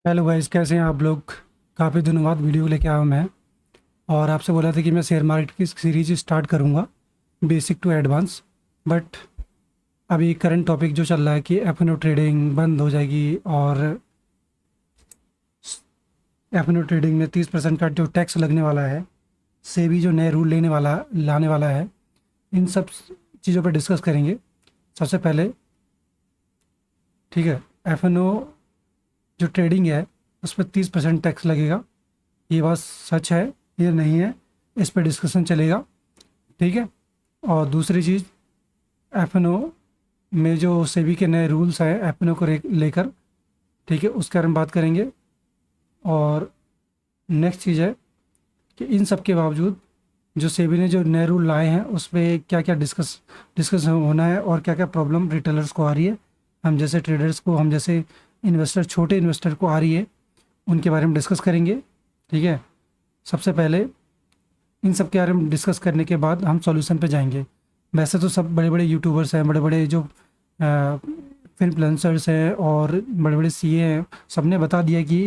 Hello guys, कैसे हैं आप लोग। काफ़ी दिनों बाद वीडियो लेके आया हूं मैं। और आपसे बोला था कि मैं शेयर मार्केट की सीरीज स्टार्ट करूंगा, बेसिक टू एडवांस। बट अभी करंट टॉपिक जो चल रहा है कि एफ एन ओ ट्रेडिंग बंद हो जाएगी, और एफ एन ओ ट्रेडिंग में 30% का जो टैक्स लगने वाला है, सेबी जो नए रूल लाने वाला है, इन सब चीज़ों पर डिस्कस करेंगे। सबसे पहले, ठीक है, एफ एन ओ जो ट्रेडिंग है उस पर 30% टैक्स लगेगा। ये बात सच है, ये नहीं है, इस पर डिस्कशन चलेगा। ठीक है। और दूसरी चीज़, एफ एन ओ में जो सेबी के नए रूल्स हैं एफ एन ओ को लेकर, ठीक है, उसके बारे में बात करेंगे। और नेक्स्ट चीज़ है कि इन सब के बावजूद जो सेबी ने जो नए रूल लाए हैं उस पर क्या क्या डिस्कस होना है, और क्या क्या प्रॉब्लम रिटेलर्स को आ रही है, हम जैसे ट्रेडर्स को, हम जैसे इन्वेस्टर, छोटे इन्वेस्टर को आ रही है, उनके बारे में डिस्कस करेंगे। ठीक है। सबसे पहले इन सब के बारे में डिस्कस करने के बाद हम सॉल्यूशन पे जाएंगे। वैसे तो सब बड़े बड़े यूट्यूबर्स हैं, बड़े बड़े जो इन्फ्लुएंसर्स हैं और बड़े बड़े सीए हैं, सबने बता दिया कि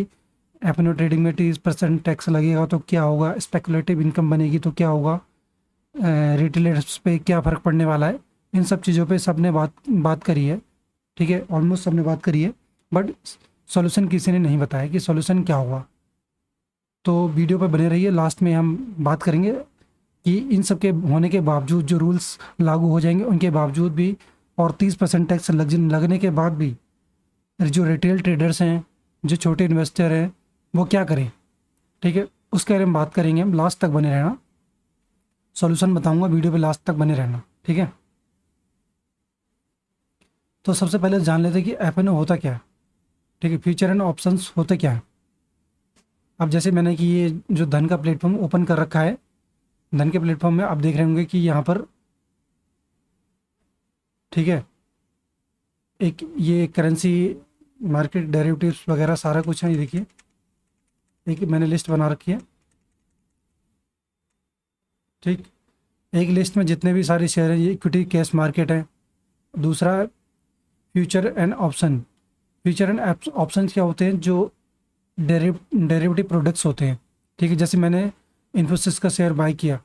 एफ एन ओ ट्रेडिंग में 30% टैक्स लगेगा तो क्या होगा, स्पेकुलेटिव इनकम बनेगी तो क्या होगा, रिटेलर्स पे क्या फ़र्क पड़ने वाला है। इन सब चीज़ों पे सबने बात करी है। ठीक है, ऑलमोस्ट सबने बात करी है। बट सॉल्यूशन किसी ने नहीं बताया कि सॉल्यूशन क्या होगा। तो वीडियो पर बने रहिए, लास्ट में हम बात करेंगे कि इन सब के होने के बावजूद जो रूल्स लागू हो जाएंगे उनके बावजूद भी, और 30% टैक्स लगने के बाद भी, जो रिटेल ट्रेडर्स हैं, जो छोटे इन्वेस्टर हैं, वो क्या करें। ठीक है, उसके बारे में बात करेंगे। हम लास्ट तक बने रहना, सॉल्यूशन बताऊंगा, वीडियो पे लास्ट तक बने रहना। ठीक है। तो सबसे पहले जान लेते हैं कि एफ एन ओ होता क्या है। ठीक है, फ्यूचर एंड ऑप्शंस होते क्या है। अब जैसे मैंने कि ये जो धन का प्लेटफॉर्म ओपन कर रखा है, धन के प्लेटफॉर्म में आप देख रहे होंगे कि यहाँ पर, ठीक है, एक ये करेंसी मार्केट डेरिवेटिव्स वगैरह सारा कुछ है। ये देखिए, एक मैंने लिस्ट बना रखी है। ठीक, एक लिस्ट में जितने भी सारे शेयर हैं, ये इक्विटी कैश मार्केट है। दूसरा, future and option. Future and option क्या होते हैं, जो डेरिवेटिव प्रोडक्ट्स होते हैं। ठीक है, जैसे मैंने इन्फोसिस का शेयर बाय किया,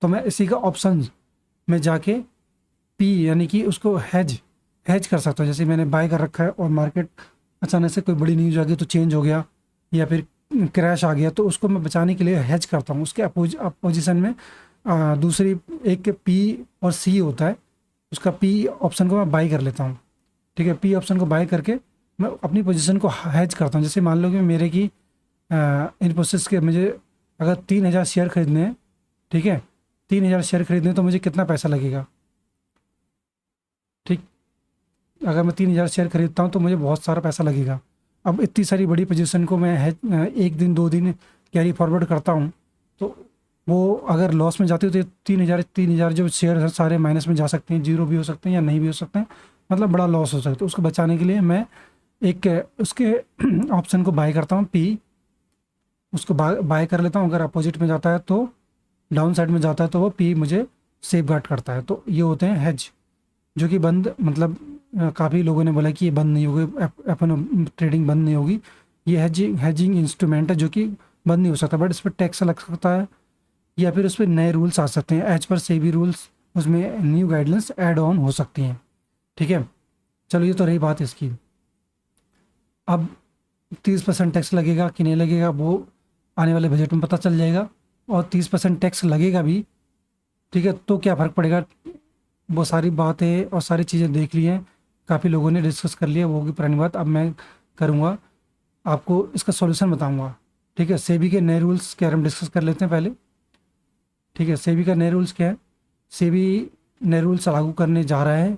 तो मैं इसी का ऑप्शन में जाके पी यानी कि उसको हैज कर सकता हूँ। जैसे मैंने बाय कर रखा है और मार्केट अचानक से कोई बड़ी न्यूज़ आ गई तो चेंज हो गया, या फिर क्रैश आ गया, तो उसको मैं बचाने के लिए हैज करता हूँ। उसके अपोजिशन में दूसरी एक पी और सी होता है, उसका पी ऑप्शन को मैं बाय कर लेता हूँ। ठीक है, पी ऑप्शन को बाय करके मैं अपनी पोजीशन को हैज करता हूँ। जैसे मान लो कि मेरे की इन्फोसिस के मुझे अगर 3,000 शेयर खरीदने हैं, ठीक है, 3,000 शेयर खरीदने हैं, तो मुझे कितना पैसा लगेगा। ठीक, अगर मैं 3,000 शेयर खरीदता हूँ तो मुझे बहुत सारा पैसा लगेगा। अब इतनी सारी बड़ी पोजीशन को मैं एक दिन 2 दिन कैरी फॉरवर्ड करता हूँ, तो वो अगर लॉस में जाती है तो 3,000 जो शेयर है सारे माइनस में जा सकते हैं, जीरो भी हो सकते हैं या नहीं भी हो सकते हैं, मतलब बड़ा लॉस हो सकता है। तो उसको बचाने के लिए मैं एक उसके ऑप्शन को बाय करता हूँ, पी, उसको बाय कर लेता हूँ। अगर अपोजिट में जाता है तो, डाउन साइड में जाता है तो वो पी मुझे सेफ गार्ड करता है। तो ये होते हैं हेज, जो कि बंद, मतलब काफ़ी लोगों ने बोला कि ये बंद नहीं होगी, अपन ट्रेडिंग बंद नहीं होगी। ये हेजिंग इंस्ट्रूमेंट है जो कि बंद नहीं हो सकता, बट इस पर टैक्स लग सकता है, या फिर उस पर नए रूल्स आ सकते हैं एज पर सेबी रूल्स, उसमें न्यू गाइडलाइंस ऐड ऑन हो सकती हैं। ठीक है, चलो ये तो रही बात इसकी। अब 30% टैक्स लगेगा कि नहीं लगेगा वो आने वाले बजट में पता चल जाएगा। और 30% टैक्स लगेगा भी, ठीक है, तो क्या फ़र्क पड़ेगा, वो सारी बातें और सारी चीज़ें देख ली हैं, काफ़ी लोगों ने डिस्कस कर लिया, वो होगी पुरानी बात। अब मैं करूँगा, आपको इसका सॉल्यूशन बताऊँगा। ठीक है, सेबी के नए रूल्स के बारे में डिस्कस कर लेते हैं पहले। ठीक है, सेबी का नए रूल्स क्या है। सेबी नए रूल्स लागू करने जा रहा है।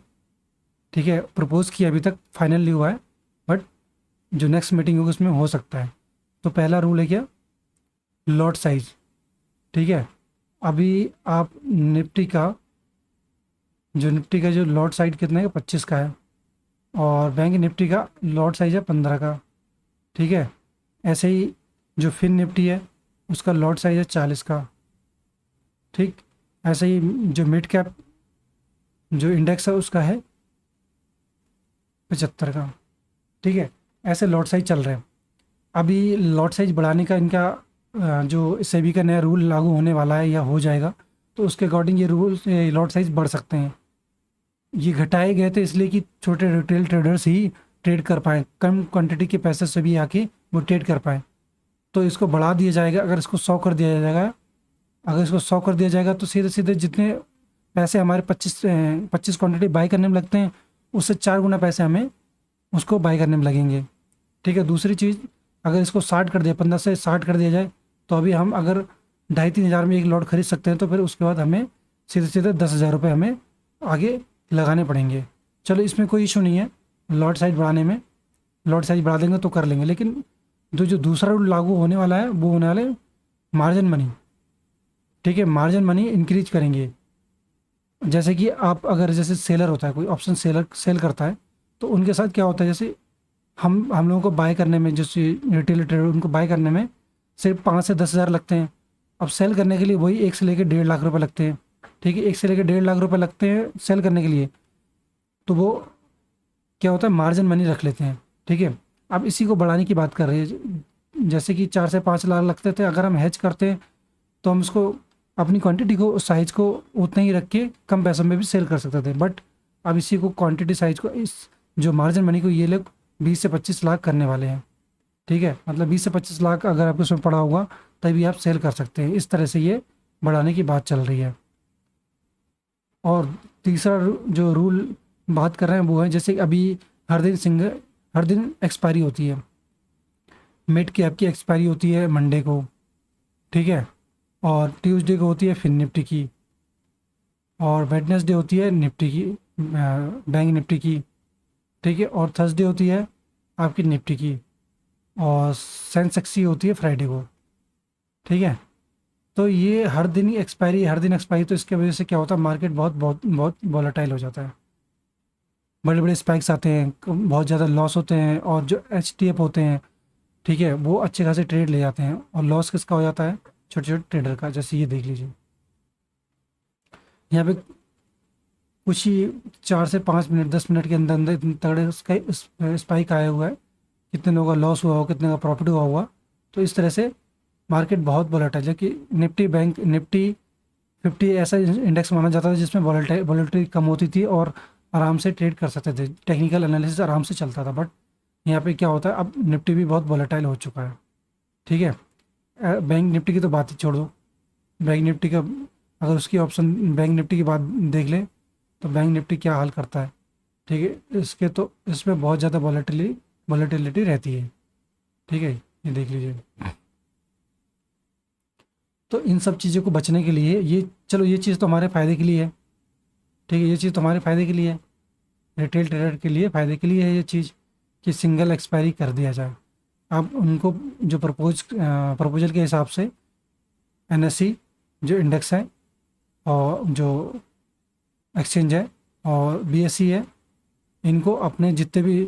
ठीक है, प्रपोज किया, अभी तक फाइनल नहीं हुआ है, बट जो नेक्स्ट मीटिंग होगी उसमें हो सकता है। तो पहला रूल है क्या, लॉट साइज। ठीक है, अभी आप निफ्टी का जो लॉट साइज कितना है, 25 का है, और बैंक निफ्टी का लॉट साइज है 15 का। ठीक है, ऐसे ही जो फिन निफ्टी है उसका लॉट साइज है 40 का। ठीक, ऐसे ही जो मिड कैप जो इंडेक्स है उसका है 75 का। ठीक है, ऐसे लॉट साइज चल रहे हैं। अभी लॉट साइज बढ़ाने का इनका जो सेबी का नया रूल लागू होने वाला है या हो जाएगा, तो उसके अकॉर्डिंग ये रूल लॉट साइज बढ़ सकते हैं। ये घटाए गए थे इसलिए कि छोटे रिटेल ट्रेडर्स ही ट्रेड कर पाएँ, कम क्वांटिटी के पैसे से भी आके वो ट्रेड कर पाएँ। तो इसको बढ़ा दिया जाएगा। अगर इसको 100 कर दिया जाएगा, अगर इसको 100 कर दिया जाएगा तो सीधे सीधे जितने पैसे हमारे 25 क्वांटिटी बाई करने में लगते हैं, उससे 4 गुना पैसे हमें उसको बाई करने में लगेंगे। ठीक है। दूसरी चीज़, अगर इसको 60 कर दिया, 15 से 60 कर दिया जाए, तो अभी हम अगर 2,500-3,000 में एक लॉट खरीद सकते हैं, तो फिर उसके बाद हमें सीधे सीधे 10,000 रुपये हमें आगे लगाने पड़ेंगे। चलो इसमें कोई इशू नहीं है, लॉट साइज बढ़ाने में, लॉट साइज बढ़ा देंगे तो कर लेंगे। लेकिन जो दूसरा रूल लागू होने वाला है वो होने वाला है मार्जिन मनी। ठीक है। मार्जिन मनी इंक्रीज करेंगे। जैसे कि आप अगर जैसे सेलर होता है, कोई ऑप्शन सेलर सेल करता है, तो उनके साथ क्या होता है, जैसे हम लोगों को बाय करने में, जैसे रिटेल ट्रेडर उनको बाय करने में सिर्फ 5 से 10,000 लगते हैं। अब सेल करने के लिए वही 1 से लेकर 1.5 लाख रुपए लगते हैं। ठीक है। 1 से लेकर 1.5 लाख रुपए लगते हैं सेल करने के लिए। तो वो क्या होता है, मार्जिन मनी रख लेते हैं। ठीक है। अब इसी को बढ़ाने की बात कर रहे हैं। जैसे कि 4 से 5 लाख लगते थे, अगर हम हेज करते हैं तो हम इसको अपनी क्वांटिटी को, साइज़ को उतना ही रख के कम पैसों में भी सेल कर सकते थे। बट अब इसी को क्वांटिटी साइज़ को, इस जो मार्जिन मनी को ये लोग 20 से 25 लाख करने वाले हैं। ठीक है। मतलब 20 से 25 लाख अगर आपको उसमें पड़ा होगा तभी आप सेल कर सकते हैं। इस तरह से ये बढ़ाने की बात चल रही है। और तीसरा जो रूल बात कर रहे हैं वो है, जैसे अभी हर दिन एक्सपायरी होती है। मिड कैप की एक्सपायरी होती है मंडे को। ठीक है। और ट्यूसडे को होती है फिर निफ्टी की, और वेडनेसडे होती है निफ्टी की, बैंक निफ्टी की। ठीक है। और थर्सडे होती है आपकी निफ्टी की, और सेंसेक्स की होती है फ्राइडे को। ठीक है। तो ये हर दिन ही एक्सपायरी, हर दिन एक्सपायरी, तो इसके वजह से क्या होता है, मार्केट बहुत बहुत बहुत वॉलेटाइल हो जाता है। बड़े बड़े स्पाइक्स आते हैं, बहुत ज़्यादा लॉस होते हैं। और जो एच होते हैं, ठीक है, वो अच्छे खासे ट्रेड ले जाते हैं। और लॉस किसका हो जाता है, छोटे छोटे ट्रेडर का। जैसे ये देख लीजिए, यहाँ पे कुछ ही 4 से 5 मिनट, 10 मिनट के अंदर अंदर इतने तगड़े स्पाइक आया हुआ है। कितने लोगों का लॉस हुआ होगा, कितने का प्रॉफिट हुआ होगा। तो इस तरह से मार्केट बहुत वॉलेटाइल, जबकि निफ्टी 50 ऐसा इंडेक्स माना जाता था जिसमें वॉलेटिलिटी कम होती थी और आराम से ट्रेड कर सकते थे, टेक्निकल एनालिसिस आराम से चलता था। बट यहाँ पे क्या होता है, अब निफ्टी भी बहुत वॉलेटाइल हो चुका है। ठीक है। बैंक निफ्टी की तो बात ही छोड़ दो। बैंक निफ्टी का अगर उसकी ऑप्शन, बैंक निफ्टी की बात देख ले, तो बैंक निफ्टी क्या हाल करता है। ठीक है। इसके तो इसमें बहुत ज़्यादा वॉलेटिलिटी रहती है। ठीक है। ये देख लीजिए। तो इन सब चीज़ों को बचने के लिए, ये चलो ये चीज़ तो हमारे फ़ायदे के लिए है। ठीक है। ये चीज़ तो हमारे फ़ायदे के लिए है, रिटेल ट्रेडर के लिए फ़ायदे के लिए है ये चीज़, कि सिंगल एक्सपायरी कर दिया जाए। अब उनको जो प्रपोजल के हिसाब से एनएससी जो इंडेक्स है, और जो एक्सचेंज है, और बीएसई है, इनको अपने जितने भी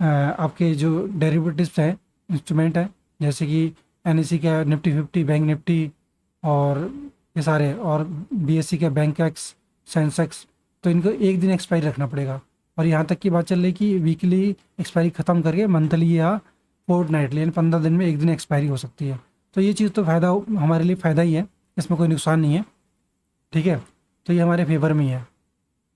आपके जो डेरिवेटिव्स हैं, इंस्ट्रूमेंट है, जैसे कि एनएससी का निफ्टी 50, बैंक निफ्टी, और ये सारे, और बीएसई का बैंक एक्स, सेंसेक्स, तो इनको एक दिन एक्सपायरी रखना पड़ेगा। और यहाँ तक की बात चल रही कि वीकली एक्सपायरी ख़त्म करके मंथली या फोर्टनाइटली, यानी 15 दिन में एक दिन एक्सपायरी हो सकती है। तो ये चीज़ तो फ़ायदा, हमारे लिए फ़ायदा ही है, इसमें कोई नुकसान नहीं है। ठीक है। तो ये हमारे फेवर में ही है।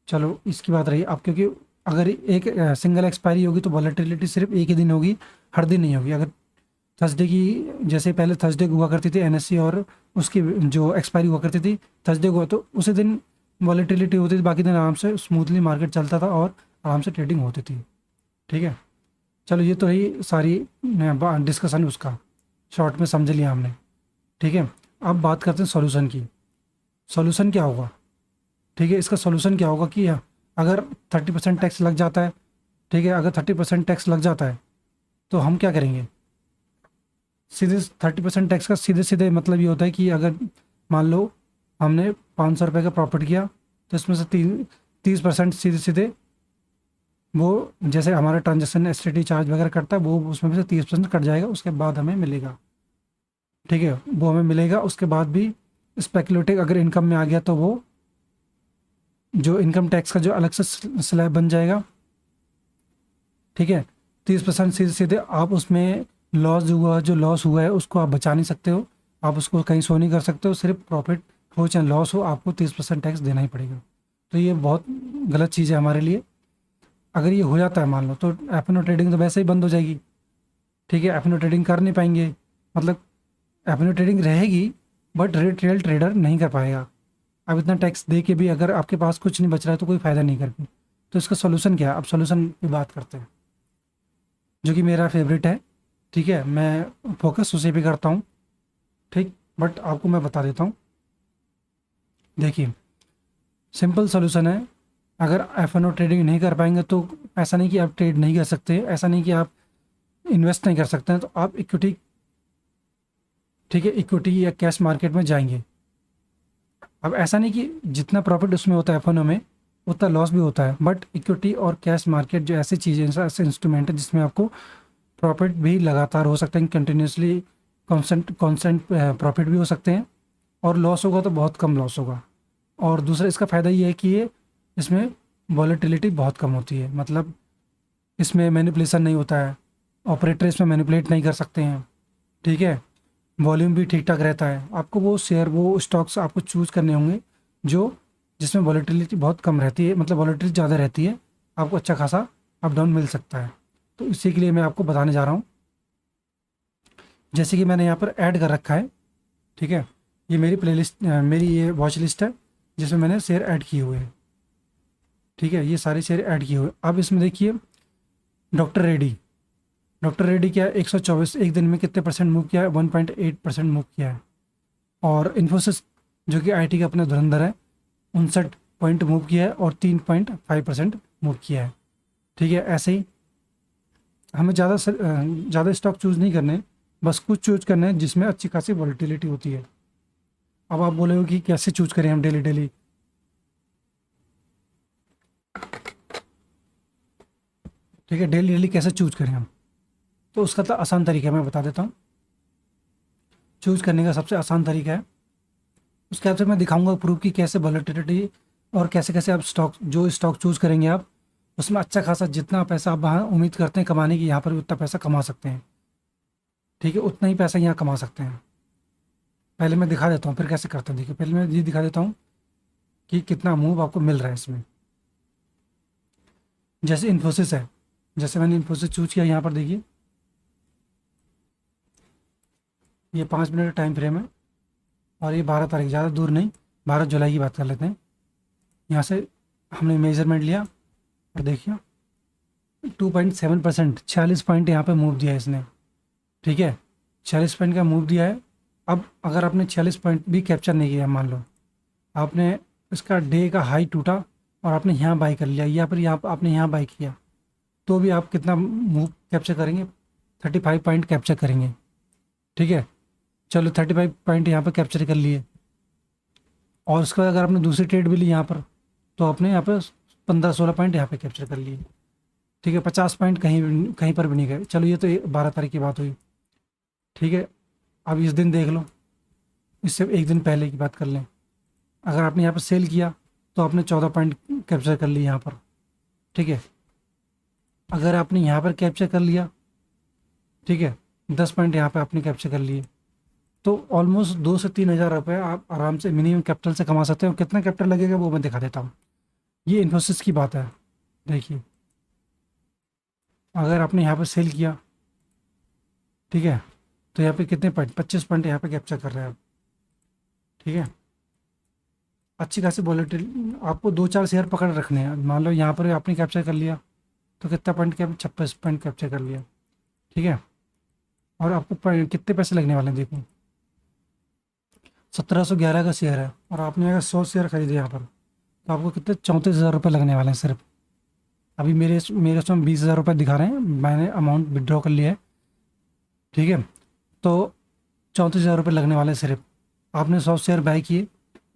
चलो इसकी बात रही। अब क्योंकि अगर एक सिंगल एक्सपायरी होगी तो वॉलेटिलिटी सिर्फ एक ही दिन होगी, हर दिन नहीं होगी। अगर थर्सडे की, जैसे पहले थर्सडे को हुआ करती थी एनएससी, और उसकी जो एक्सपायरी हुआ करती थी थर्सडे को, तो उसी दिन वॉलेटिलिटी होती थी, बाकी दिन आराम से स्मूथली मार्केट चलता था और आराम से ट्रेडिंग होती थी। ठीक है। चलो ये तो रही सारी डिस्कशन, उसका शॉर्ट में समझ लिया हमने। ठीक है। अब बात करते हैं सॉल्यूशन की। सॉल्यूशन क्या होगा। ठीक है। इसका सॉल्यूशन क्या होगा कि अगर 30% टैक्स लग जाता है, ठीक है, अगर 30% टैक्स लग जाता है तो हम क्या करेंगे। सीधे 30% टैक्स का सीधे सीधे मतलब ये होता है कि अगर मान लो हमने 500 रुपये का प्रॉफिट किया, तो इसमें से 30% सीधे सीधे वो, जैसे हमारा ट्रांजेक्शन एसटीटी चार्ज वगैरह कटता है, वो उसमें से 30% कट जाएगा, उसके बाद हमें मिलेगा। ठीक है। वो हमें मिलेगा। उसके बाद भी स्पेकुलेटिव अगर इनकम में आ गया तो वो जो इनकम टैक्स का जो अलग से स्लैब बन जाएगा। ठीक है। 30% सीधे सीधे आप उसमें जो लॉस हुआ है उसको आप बचा नहीं सकते हो, आप उसको कहीं शो नहीं कर सकते हो, सिर्फ प्रॉफिट हो चाहे लॉस हो आपको 30% टैक्स देना ही पड़ेगा। तो ये बहुत गलत चीज़ है हमारे लिए। अगर ये हो जाता है मान लो तो एफ ट्रेडिंग तो वैसे ही बंद हो जाएगी। ठीक है, एफ ट्रेडिंग कर नहीं पाएंगे, मतलब एफ ट्रेडिंग रहेगी बट रिटेल ट्रेडर नहीं कर पाएगा। अब इतना टैक्स दे के भी अगर आपके पास कुछ नहीं बच रहा है तो कोई फ़ायदा नहीं करके। तो इसका सोल्यूशन क्या है, अब सोल्यूशन की बात करते हैं, जो कि मेरा फेवरेट है। ठीक है, मैं फोकस उसी पे करता हूँ। ठीक, बट आपको मैं बता देता हूँ। देखिए, सिंपल सोल्यूशन है। अगर एफ एन ओ ट्रेडिंग नहीं कर पाएंगे तो ऐसा नहीं कि आप ट्रेड नहीं कर सकते, ऐसा नहीं कि आप इन्वेस्ट नहीं कर सकते हैं, तो आप इक्विटी, ठीक है, इक्विटी या कैश मार्केट में जाएंगे। अब ऐसा नहीं कि जितना प्रॉफिट उसमें होता है एफ एन ओ में उतना लॉस भी होता है, बट इक्विटी और कैश मार्केट जो ऐसी चीज़ें, ऐसे इंस्ट्रूमेंट है जिसमें आपको प्रॉफिट भी लगातार हो सकते हैं, कंटिन्यूसली कॉन्स्टेंट प्रॉफिट भी हो सकते हैं, और लॉस होगा तो बहुत कम लॉस होगा। और दूसरा इसका फ़ायदा ये है कि ये इसमें वॉलेटिलिटी बहुत कम होती है, मतलब इसमें मैनिपुलेशन नहीं होता है, ऑपरेटर इसमें मैनिपुलेट नहीं कर सकते हैं। ठीक है, वॉल्यूम भी ठीक ठाक रहता है। आपको वो शेयर, वो स्टॉक्स आपको चूज़ करने होंगे जो जिसमें वॉलेटिलिटी बहुत कम रहती है, मतलब वॉलेटिलिटी ज़्यादा रहती है, आपको अच्छा खासा अप डाउन मिल सकता है। तो इसी के लिए मैं आपको बताने जा रहा हूँ। जैसे कि मैंने यहाँ पर ऐड कर रखा है, ठीक है, ये मेरी प्लेलिस्ट, मेरी ये वॉच लिस्ट है जिसमें मैंने शेयर ऐड किए हुए हैं। ठीक है, ये सारे शेयर ऐड किए हुए। अब इसमें देखिए, डॉक्टर रेड्डी, डॉक्टर रेड्डी क्या है, 124 एक दिन में कितने परसेंट मूव किया है, 1.8% मूव किया है। और इन्फोसिस जो कि आईटी का अपना धुरंधर है, 59 पॉइंट मूव किया है और 3.5% मूव किया है। ठीक है, ऐसे ही हमें ज़्यादा स्टॉक चूज़ नहीं करने, बस कुछ चूज करना है जिसमें अच्छी खासी वॉलिटिलिटी होती है। अब आप बोलोगे कि कैसे चूज करें हम डेली डेली। ठीक है, डेली डेली कैसे चूज करें हम, तो उसका तो आसान तरीका है, मैं बता देता हूँ। चूज करने का सबसे आसान तरीका है, उसके बाद से मैं दिखाऊंगा प्रूफ की कैसे वॉलिटिलिटी और कैसे कैसे आप जो स्टॉक चूज करेंगे आप उसमें अच्छा खासा जितना पैसा आप वहाँ उम्मीद करते हैं कमाने की, यहाँ पर भी उतना पैसा कमा सकते हैं। ठीक है, उतना ही पैसा यहाँ कमा सकते हैं। पहले मैं दिखा देता हूँ फिर कैसे करते हैं। देखिए, पहले मैं ये दिखा देता हूँ कि कितना मूव आपको मिल रहा है इसमें। जैसे इन्फोसिस है, जैसे मैंने इन्फोसिस चूज किया, यहाँ पर देखिए ये 5 मिनट का टाइम फ्रेम है और ये 12 तारीख, ज़्यादा दूर नहीं, 12 जुलाई की बात कर लेते हैं। यहाँ से हमने मेजरमेंट लिया और देखिए 2.7%, 46 पॉइंट यहाँ पे मूव दिया है इसने। ठीक है, 46 पॉइंट का मूव दिया है। अब अगर आपने 46 पॉइंट भी कैप्चर नहीं किया, मान लो आपने इसका डे का हाई टूटा और आपने यहाँ बाई कर लिया, या फिर यहाँ आपने यहाँ बाई किया, तो भी आप कितना मूव कैप्चर करेंगे, 35 पॉइंट कैप्चर करेंगे। ठीक है, चलो 35 पॉइंट यहाँ पर कैप्चर कर लिए, और उसके बाद अगर आपने दूसरी ट्रेड भी ली यहाँ पर, तो आपने यहाँ पर 15-16 पॉइंट यहाँ पे कैप्चर कर लिए। ठीक है, 50 पॉइंट कहीं कहीं पर भी नहीं गए। चलो ये तो 12 तारीख की बात हुई। ठीक है, अब इस दिन देख लो, इससे एक दिन पहले की बात कर लें। अगर आपने यहाँ पर सेल किया तो आपने 14 पॉइंट कैप्चर कर लिए यहाँ पर। ठीक है, अगर आपने यहाँ पर कैप्चर कर लिया, ठीक है, 10 पॉइंट यहाँ पर आपने कैप्चर कर लिए, तो ऑलमोस्ट 2 से 3 हज़ार रुपये आप आराम से मिनिमम कैपिटल से कमा सकते हो। कितना कैपिटल लगेगा वो मैं दिखा देता हूँ। ये इन्फोसिस की बात है। देखिए, अगर आपने यहाँ पर सेल किया, ठीक है, तो यहाँ पे कितने पॉइंट, 25 पॉइंट यहाँ पे कैप्चर कर रहे हैं आप। ठीक है, अच्छी खासी वॉलेटिल, आपको 2-4 शेयर पकड़ रखने हैं। मान लो यहाँ पर आपने कैप्चर कर लिया तो कितना पॉइंट, 26 पॉइंट कैप्चर कर लिया। ठीक है, और आपको कितने पैसे लगने वाले हैं, देखो 1711 का शेयर है, और आपने अगर 100 शेयर खरीदे यहाँ पर तो आपको कितने 34,000 रुपये लगने वाले हैं सिर्फ। अभी मेरे उसमें 20,000 रुपये दिखा रहे हैं, मैंने अमाउंट विड्रॉ कर लिया है। ठीक है, तो 34,000 रुपये लगने वाले हैं सिर्फ। आपने 100 शेयर बाई किए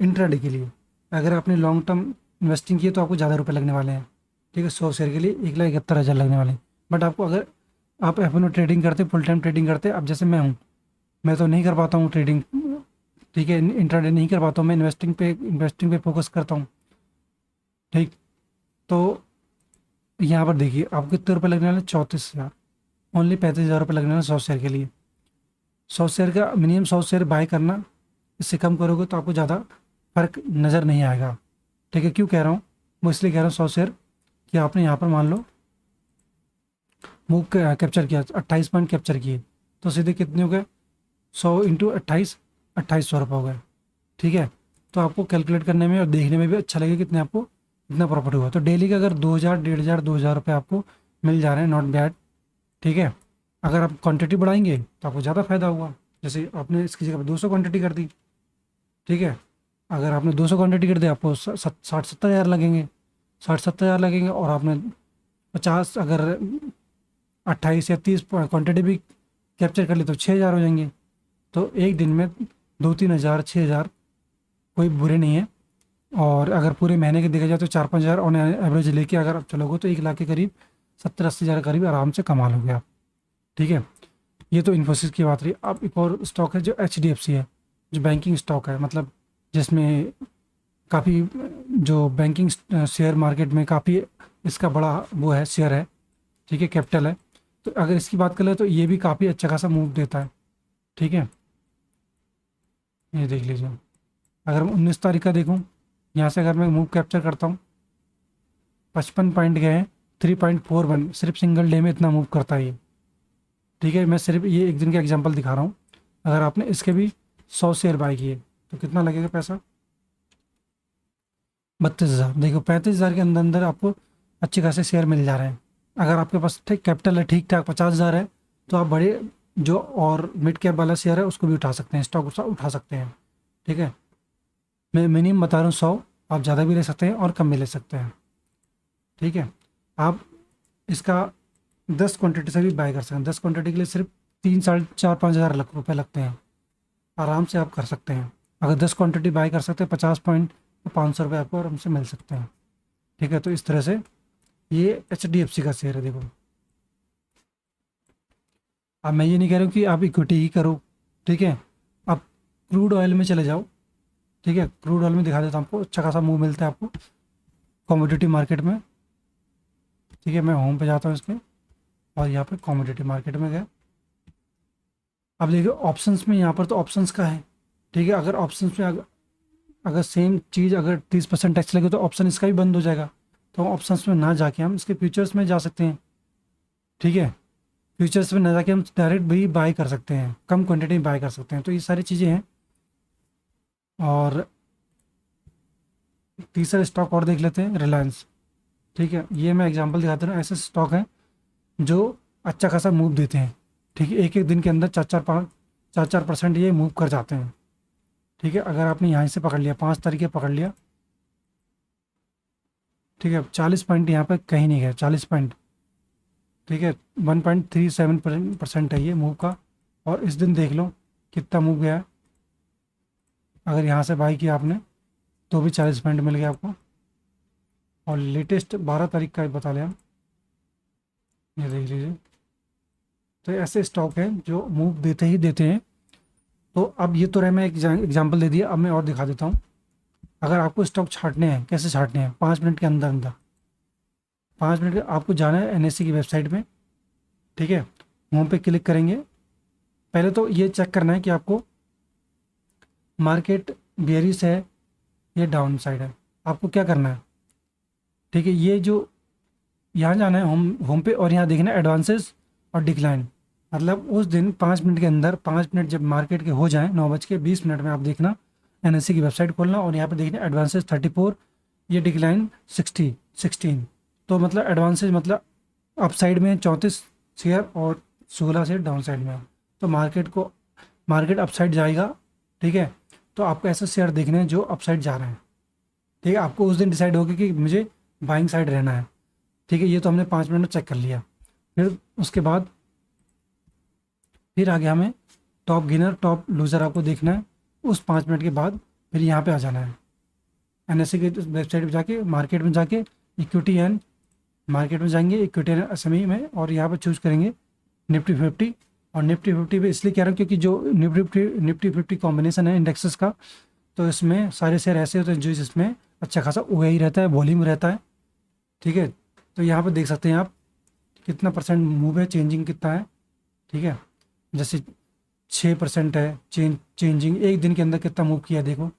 इंट्राडे के लिए। अगर आपने लॉन्ग टर्म इन्वेस्टिंग किए तो आपको ज़्यादा रुपये लगने वाले हैं। ठीक है, 100 शेयर के लिए 1,71,000 लगने वाले हैं। बट आपको अगर आप एफ ट्रेडिंग करते, फुल टाइम ट्रेडिंग करते, अब जैसे मैं हूँ, मैं तो नहीं कर पाता हूँ ट्रेडिंग। ठीक है, इंट्राडे नहीं कर पाता हूँ, मैं इन्वेस्टिंग पे फोकस करता हूँ। ठीक, तो यहाँ पर देखिए आपको कितने रुपये लगने वाले, 34,000। ओनली 35,000 रुपये लगने वाले 100 शेयर के लिए। 100 शेयर का मिनिमम 100 शेयर बाय करना, इससे कम करोगे तो आपको ज़्यादा फर्क नज़र नहीं आएगा। ठीक है, क्यों कह रहा हूँ, मैं इसलिए कह रहा हूँ 100 शेयर कि आपने यहाँ पर मान लो मूव कैप्चर किया, 28 पॉइंट कैप्चर किए, तो सीधे कितने हो गए, 100 × 28, 2800 रुपये हो गए। ठीक है, तो आपको कैलकुलेट करने में और देखने में भी अच्छा लगेगा कितने आपको कितना प्रॉफिट हुआ। तो डेली का अगर 2,000, 1,500, 2,000 रुपये आपको मिल जा रहे हैं, नॉट बैड। ठीक है, अगर आप क्वांटिटी बढ़ाएंगे तो आपको ज़्यादा फायदा होगा। जैसे आपने इसकी जगह पर 200 क्वांटिटी कर दी। ठीक है, अगर आपने 200 क्वांटिटी कर दी, आपको 60-70 हज़ार लगेंगे, 60-70 हज़ार लगेंगे। और आपने 50, अगर 28 या 30 क्वांटिटी भी कैप्चर कर ली तो 6,000 हो जाएंगे। तो एक दिन में 2-3 हज़ार, 6,000 कोई बुरे नहीं है। और अगर पूरे महीने के देखा जाए तो 4-5 हज़ार ऑन एवरेज लेके अगर आप चलोगे तो 1 लाख के करीब, 70-80 हज़ार करीब आराम से कमा लोगे आप। ठीक है, ये तो इन्फोसिस की बात रही। अब एक और स्टॉक है जो HDFC है, जो बैंकिंग स्टॉक है, मतलब जिसमें काफ़ी, जो बैंकिंग शेयर मार्केट में काफ़ी इसका बड़ा वो है, शेयर है। ठीक है, कैपिटल है। तो अगर इसकी बात करें तो ये भी काफ़ी अच्छा खासा मूव देता है। ठीक है, ये देख लीजिए। अगर मैं 19 तारीख का देखूँ, यहाँ से अगर मैं मूव कैप्चर करता हूँ, 55 पॉइंट गए हैं, 3.41, सिर्फ सिंगल डे में इतना मूव करता है ये। ठीक है, मैं सिर्फ ये एक दिन का एग्जांपल दिखा रहा हूँ। अगर आपने इसके भी 100 शेयर बाय किए तो कितना लगेगा पैसा, 32,000। देखो 35,000 के अंदर अंदर आपको अच्छे खासे शेयर मिल जा रहे हैं। अगर आपके पास ठीक कैपिटल है, ठीक ठाक 50,000 है, तो आप बड़े जो और मिड कैप वाला शेयर है उसको भी उठा सकते हैं, स्टॉक उठा सकते हैं। ठीक है, मैं मिनिमम बता रहा हूँ 100, आप ज़्यादा भी ले सकते हैं और कम भी ले सकते हैं। ठीक है, आप इसका 10 क्वांटिटी से भी बाय कर सकते हैं। 10 क्वांटिटी के लिए सिर्फ 3, 4, 5 हज़ार रुपये लगते हैं, आराम से आप कर सकते हैं। अगर 10 क्वांटिटी बाय कर सकते हैं, 50 पॉइंट, तो 500 रुपये आपको आराम से मिल सकते हैं। ठीक है, तो इस तरह से ये HDFC का शेयर है। देखो, अब मैं ये नहीं कह रहा हूँ कि आप इक्विटी ही करो। ठीक है, आप क्रूड ऑयल में चले जाओ। ठीक है, क्रूड ऑयल में दिखा देता हूँ आपको, अच्छा खासा मूव मिलता है आपको कमोडिटी मार्केट में। ठीक है, मैं होम पे जाता हूँ इसके, और यहाँ पे कमोडिटी मार्केट में गया। अब देखिए ऑप्शंस में, यहाँ पर तो ऑप्शंस का है। ठीक है, अगर ऑप्शंस में अगर सेम चीज़ अगर 30% टैक्स लगे तो ऑप्शन इसका भी बंद हो जाएगा। तो ऑप्शंस में ना जाके हम इसके फ्यूचर्स में जा सकते हैं। ठीक है, फ्यूचर्स में ना जाके हम डायरेक्ट भी बाय कर सकते हैं, कम क्वांटिटी में बाय कर सकते हैं। तो ये सारी चीज़ें हैं। और तीसरा स्टॉक और देख लेते हैं, रिलायंस। ठीक है, ये मैं एग्जांपल दिखाता हूँ, ऐसे स्टॉक हैं जो अच्छा खासा मूव देते हैं। ठीक है, एक एक दिन के अंदर 4-4% ये मूव कर जाते हैं। ठीक है, अगर आपने यहाँ से पकड़ लिया, 5 तारीख पकड़ लिया। ठीक है, 40 पॉइंट यहाँ पे कहीं नहीं गया, 40 पॉइंट। ठीक है, 1.37% है ये मूव का। और इस दिन देख लो कितना मूव गया है। अगर यहाँ से बाई किया आपने तो भी 40 पॉइंट मिल गया आपको। और लेटेस्ट 12 तारीख का बता लिया, ये देख लीजिए। तो ऐसे स्टॉक हैं जो मूव देते ही देते हैं। तो अब ये तो रहे, मैं एक एग्जाम्पल दे दिया, अब मैं और दिखा देता हूँ। अगर आपको स्टॉक छांटने हैं, कैसे छांटने हैं, 5 मिनट के अंदर अंदर, 5 मिनट के आपको जाना है NSE की वेबसाइट में। ठीक है, होम पे क्लिक करेंगे। पहले तो ये चेक करना है कि आपको मार्केट बेयरिश है या डाउन साइड है। आपको क्या करना है, ठीक है, ये जो यहाँ जाना है होम पे, और यहाँ देखना है एडवांसेस और डिक्लाइन। मतलब उस दिन 5 मिनट के अंदर, 5 मिनट जब मार्केट के हो जाएं, 9:20 में आप देखना NSE की वेबसाइट खोलना, और यहाँ पे देखना एडवांसेस 34, ये डिक्लाइन 16। तो मतलब एडवांसेस मतलब अप साइड में 34 शेयर और 16 शेयर डाउन साइड में है। तो मार्केट अप साइड जाएगा। ठीक है, तो आपको ऐसे शेयर देखने हैं जो अप साइड जा रहे हैं। ठीक है, आपको उस दिन डिसाइड होगा कि मुझे बाइंग साइड रहना है। ठीक है, ये तो हमने 5 मिनट में चेक कर लिया। फिर उसके बाद फिर आगे हमें टॉप गेनर टॉप लूज़र आपको देखना है। उस 5 मिनट के बाद फिर यहाँ पे आ जाना है, NSE की वेबसाइट पे जाके, मार्केट में जाके इक्विटी एंड मार्केट में जाएंगे, इक्विटी एंड SME में, और यहाँ पे चूज़ करेंगे निफ्टी 50। और निफ्टी 50 पे इसलिए कह रहा हूँ क्योंकि जो निफ्टी 50 कॉम्बिनेशन है इंडेक्सेस का, तो इसमें सारे शेयर ऐसे होते हैं जो जिसमें अच्छा खासा OI रहता है, वॉल्यूम रहता है। ठीक है, तो यहाँ पर देख सकते हैं आप कितना परसेंट मूव है, चेंजिंग कितना है, ठीक है। जैसे 6% है चेंजिंग, एक दिन के अंदर कितना मूव किया देखो।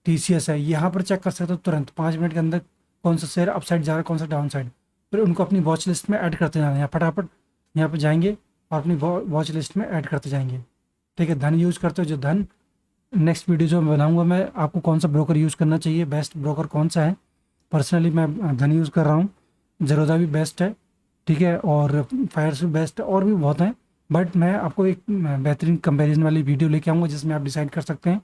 TCS है, यहाँ पर चेक कर सकते हो तुरंत 5 मिनट के अंदर कौन सा शेयर अपसाइड जा रहा है, कौन सा डाउन साइड। फिर उनको अपनी वॉच लिस्ट में ऐड करते जाना है, यहाँ फटाफट यहाँ पर जाएंगे और अपनी वॉच लिस्ट में ऐड करते जाएंगे, ठीक है। धन यूज़ करते हो जो धन, नेक्स्ट वीडियो जो मैं बनाऊंगा मैं आपको कौन सा ब्रोकर यूज़ करना चाहिए, बेस्ट ब्रोकर कौन सा है। पर्सनली मैं धन यूज़ कर रहा हूँ, ज़रोदा भी बेस्ट है, ठीक है, और फायर्स भी बेस्ट है, और भी बहुत हैं। बट मैं आपको एक बेहतरीन कंपैरिजन वाली वीडियो लेके आऊँगा जिसमें आप डिसाइड कर सकते हैं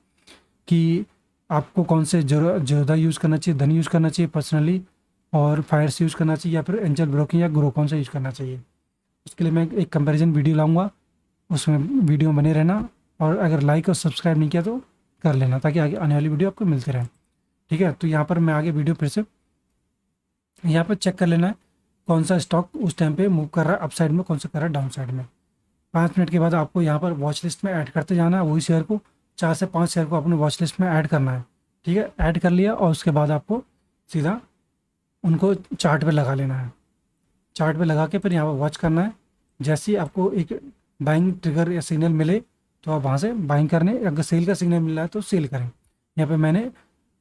कि आपको कौन से ज़रोदा यूज़ करना चाहिए, धन यूज़ करना चाहिए पर्सनली, और फायर्स यूज़ करना चाहिए, या फिर एंजल ब्रोकिंग या ग्रो कौन सा यूज़ करना चाहिए। उसके लिए मैं एक कंपैरिजन वीडियो लाऊंगा, उसमें वीडियो में बने रहना, और अगर लाइक और सब्सक्राइब नहीं किया तो कर लेना, ताकि आगे आने वाली वीडियो आपको मिलती रहे, ठीक है। तो यहाँ पर मैं आगे वीडियो फिर से यहाँ पर चेक कर लेना है कौन सा स्टॉक उस टाइम पे मूव कर रहा है अप साइड में, कौन सा कर रहा है डाउन साइड में। 5 मिनट के बाद आपको यहाँ पर वॉच लिस्ट में ऐड करते जाना है, वही शेयर को 4 से 5 शेयर को अपने वॉच लिस्ट में ऐड करना है, ठीक है। ऐड कर लिया और उसके बाद आपको सीधा उनको चार्ट पे लगा लेना है, चार्ट पे लगा के फिर यहाँ पर वॉच करना है। जैसे ही आपको एक बाइंग ट्रिगर या सिग्नल मिले तो आप वहाँ से बाइंग करने, अगर सेल का सिग्नल मिल रहा है तो सेल करें। यहाँ पे मैंने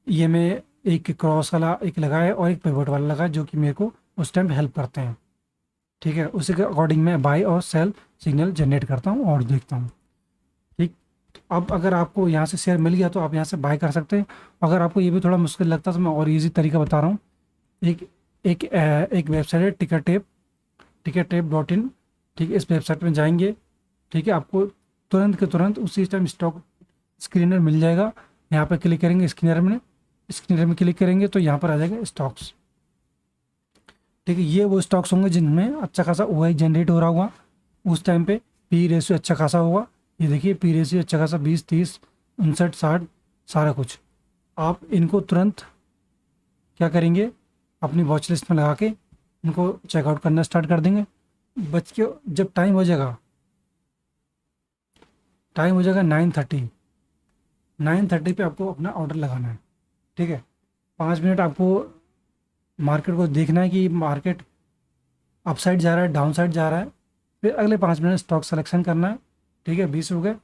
ये में एक क्रॉस वाला एक लगाया है और एक पिवट वाला लगाया, जो कि मेरे को उस टाइम हेल्प करते हैं, ठीक है। उसी के अकॉर्डिंग मैं बाय और सेल सिग्नल जनरेट करता हूँ और देखता हूँ, ठीक। अब अगर आपको यहाँ से शेयर मिल गया तो आप यहाँ से बाय कर सकते हैं। अगर आपको ये भी थोड़ा मुश्किल लगता है तो मैं और ईजी तरीका बता रहा हूँ। एक वेबसाइट है tickertape.in, ठीक है। इस वेबसाइट में जाएंगे, ठीक है, आपको तुरंत के तुरंत उसी टाइम स्टॉक स्क्रीनर मिल जाएगा। यहाँ पर क्लिक करेंगे स्क्रीनर में क्लिक करेंगे तो यहाँ पर आ जाएगा स्टॉक्स, ठीक है। ये वो स्टॉक्स होंगे जिनमें अच्छा खासा OI जनरेट हो रहा होगा उस टाइम पे, पी रेशियो अच्छा खासा होगा। ये देखिए पी रेशियो अच्छा खासा 20, 30, 59, 60 सारा कुछ। आप इनको तुरंत क्या करेंगे, अपनी वॉच लिस्ट में लगा के इनको चेकआउट करना स्टार्ट कर देंगे। बच के जब टाइम हो जाएगा 9:30 पे आपको अपना ऑर्डर लगाना है, ठीक है। 5 मिनट आपको मार्केट को देखना है कि मार्केट अपसाइड जा रहा है, डाउन साइड जा रहा है। फिर अगले 5 मिनट स्टॉक सिलेक्शन करना है, ठीक है। 20 हो गए,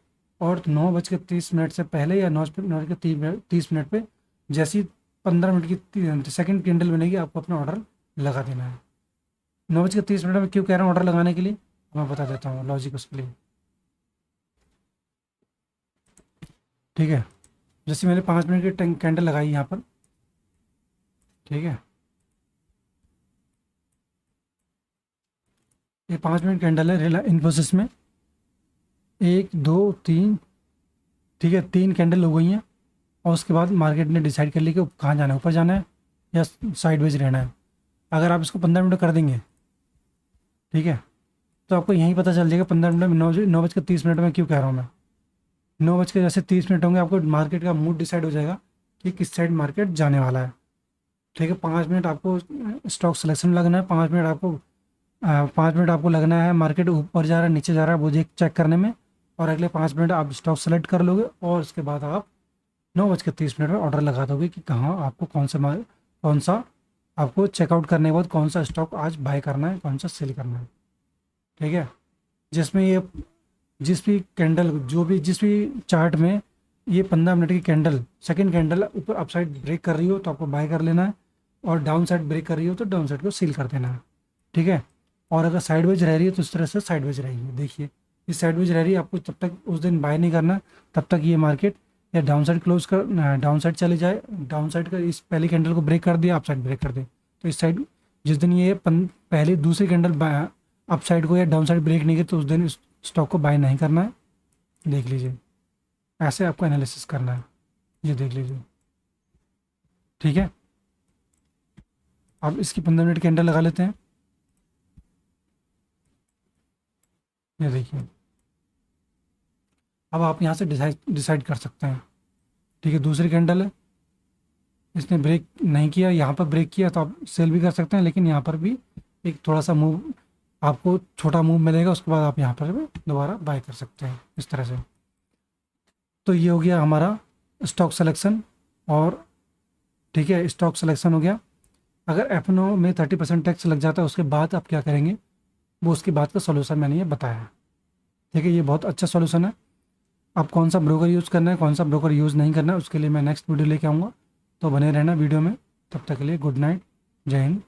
और 9:30 से पहले या 9:30 पे जैसी 15 मिनट की सेकंड कैंडल बनेगी आपको अपना ऑर्डर लगा देना है। 9:30 में क्यों कह रहा हूँ ऑर्डर लगाने के लिए, मैं बता देता हूँ लॉजिक उसके लिए, ठीक है। जैसे मैंने 5 मिनट की कैंडल लगाई यहाँ पर, ठीक है। ये 5 मिनट कैंडल है इन्फोसिस में, 1, 2, 3, ठीक है, 3 कैंडल हो गई हैं। और उसके बाद मार्केट ने डिसाइड कर लिया कि कहाँ जाना है, ऊपर जाना है या साइडवेज रहना है। अगर आप इसको 15 मिनट कर देंगे, ठीक है, तो आपको यहीं पता चल जाएगा 15 मिनट में। 9:30 में क्यों कह रहा हूँ मैं, 9:30 होंगे आपको मार्केट का मूड डिसाइड हो जाएगा कि किस साइड मार्केट जाने वाला है, ठीक है। 5 मिनट आपको स्टॉक सिलेक्शन लगना है, 5 मिनट आपको लगना है मार्केट ऊपर जा रहा है नीचे जा रहा है वो चेक करने में। और अगले 5 मिनट आप स्टॉक सेलेक्ट कर लोगे और उसके बाद आप 9:30 में ऑर्डर लगा दोगे कि कहाँ आपको कौन सा आपको चेकआउट करने के बाद कौन सा स्टॉक आज बाय करना है, कौन सा सेल करना है, ठीक है। जिसमें ये जिस भी चार्ट में ये 15 मिनट की कैंडल, सेकंड कैंडल ऊपर अपसाइड ब्रेक कर रही हो तो आपको बाय कर लेना है, और डाउन साइड ब्रेक कर रही हो तो डाउन साइड को सील कर देना है, ठीक है। और अगर साइडवेज रह रही है तो इस तरह से साइडवेज रहेगी, देखिए ये साइडवेज रह रही है, आपको तब तक उस दिन बाय नहीं करना, तब तक ये मार्केट या डाउन साइड चले जाए। डाउन साइड का इस पहली कैंडल को ब्रेक कर दिया, अप साइड ब्रेक कर दे, तो इस साइड जिस दिन ये पहली दूसरी कैंडल अप साइड को या डाउन साइड ब्रेक नहीं की तो उस दिन इस स्टॉक को बाय नहीं करना है। देख लीजिए, ऐसे आपको एनालिसिस करना है, ये देख लीजिए, ठीक है। अब इसकी 15 मिनट कैंडल लगा लेते हैं, ये देखिए। अब आप यहाँ से डिसाइड कर सकते हैं, ठीक है। दूसरी कैंडल है, इसने ब्रेक नहीं किया, यहाँ पर ब्रेक किया तो आप सेल भी कर सकते हैं, लेकिन यहाँ पर भी एक थोड़ा सा मूव आपको छोटा मूव मिलेगा, उसके बाद आप यहाँ पर भी दोबारा बाय कर सकते हैं इस तरह से। तो ये हो गया हमारा स्टॉक सिलेक्शन, और ठीक है, स्टॉक सिलेक्शन हो गया। अगर F&O में 30% टैक्स लग जाता है उसके बाद आप क्या करेंगे, वो उसके बाद का सॉल्यूशन मैंने ये बताया है। ठीक है, ये बहुत अच्छा सॉल्यूशन है। अब कौन सा ब्रोकर यूज़ करना है, कौन सा ब्रोकर यूज़ नहीं करना है, उसके लिए मैं नेक्स्ट वीडियो लेके आऊँगा। तो बने रहना वीडियो में। तब तक के लिए गुड नाइट, जय हिंद।